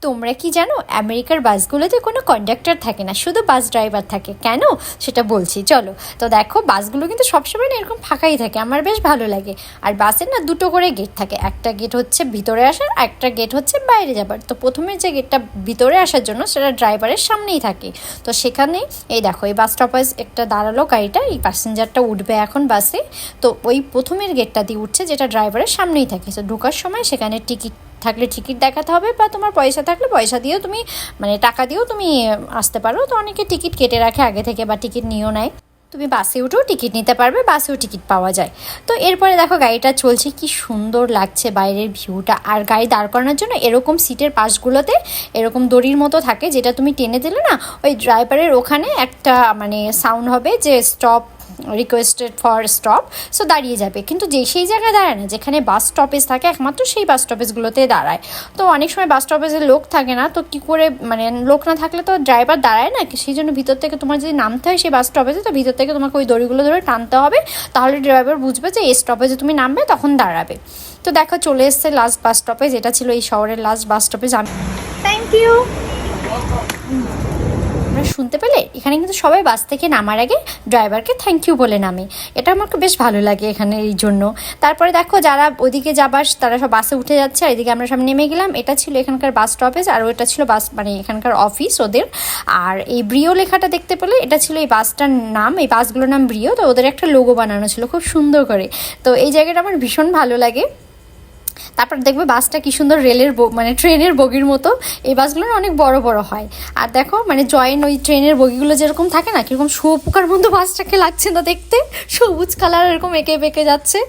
তোমরা কি জানো আমেরিকার বাসগুলোতে কোনো কন্ডাক্টর থাকে না, শুধু বাস ড্রাইভার থাকে। কেন সেটা বলছি, চলো। তো দেখো, বাসগুলো কিন্তু সবসময় না এরকম ফাঁকাই থাকে, আমার বেশ ভালো লাগে। আর বাসের না দুটো করে গেট থাকে, একটা গেট হচ্ছে ভিতরে আসার, একটা গেট হচ্ছে বাইরে যাবার। তো প্রথমে যে গেটটা ভিতরে আসার জন্য সেটা ড্রাইভারের সামনেই থাকে। তো সেখানে এই দেখো, এই বাস স্টপেজ একটা দাঁড়ালো গাড়িটা, এই প্যাসেঞ্জারটা উঠবে এখন বাসে। তো ওই প্রথমের গেটটা দিয়ে উঠছে, যেটা ড্রাইভারের সামনেই থাকে। তো ঢোকার সময় সেখানে টিকিট থাকলে টিকিট দেখাতে হবে, বা তোমার পয়সা থাকলে পয়সা দিয়েও তুমি টাকা দিয়েও তুমি আসতে পারো। তো অনেকে টিকিট কেটে রাখে আগে থেকে, বা টিকিট নিয়েও নেয়। তুমি বাসে উঠেও টিকিট নিতে পারবে, বাসেও টিকিট পাওয়া যায়। তো এরপরে দেখো গাড়িটা চলছে, কি সুন্দর লাগছে বাইরের ভিউটা। আর গাড়ি দাঁড় করানোর জন্য এরকম সিটের পাশগুলোতে এরকম দড়ির মতো থাকে, যেটা তুমি টেনে দিলে না ওই ড্রাইভারের ওখানে একটা সাউন্ড হবে যে stop, requested for stop. So দাঁড়িয়ে যাবে, কিন্তু সেই জায়গায় দাঁড়ায় না যেখানে বাস স্টপেজ থাকে, একমাত্র সেই বাস স্টপেজগুলোতে দাঁড়ায়। তো অনেক সময় বাস স্টপেজে লোক থাকে না, তো কী করে লোক না থাকলে তো ড্রাইভার দাঁড়ায় না, সেই জন্য ভিতর থেকে তোমার যদি নামতে হয় সেই বাস স্টপেজে, তো ভিতর থেকে তোমাকে ওই দড়িগুলো ধরে টানতে হবে, তাহলে ড্রাইভার বুঝবে যে এই স্টপেজে তুমি নামবে, তখন দাঁড়াবে। তো দেখো চলে এসছে লাস্ট বাস স্টপেজ, এটা ছিল এই শহরের last bus stoppage. Thank you. আমরা শুনতে পেলে এখানে কিন্তু সবাই বাস থেকে নামার আগে ড্রাইভারকে থ্যাংক ইউ বলে নামে, এটা আমাকে বেশ ভালো লাগে এখানে এই জন্য। তারপরে দেখো যারা ওদিকে যাবার তারা সব বাসে উঠে যাচ্ছে, আর এদিকে আমরা সব নেমে গেলাম। এটা ছিল এখানকার বাস স্টপেজ, আর ওটা ছিল বাস এখানকার অফিস ওদের। আর এই ব্রিও লেখাটা দেখতে পেলে, এটা ছিল এই বাসটার নাম, এই বাসগুলোর নাম ব্রিও। তো ওদের একটা লোগো বানানো ছিল খুব সুন্দর করে। তো এই জায়গাটা আমার ভীষণ ভালো লাগে। তারপর দেখবে বাসটা কি সুন্দর রেলের ট্রেনের বগির মতো। এই বাসগুলো অনেক বড় বড় হয়। আর দেখো জয়েন ওই ট্রেনের বগিগুলো যেরকম থাকে না, কীরকম শুয়োপোকার মতো বাসটাকে লাগছে না দেখতে, সবুজ কালার এরকম এঁকে বেঁকে যাচ্ছে।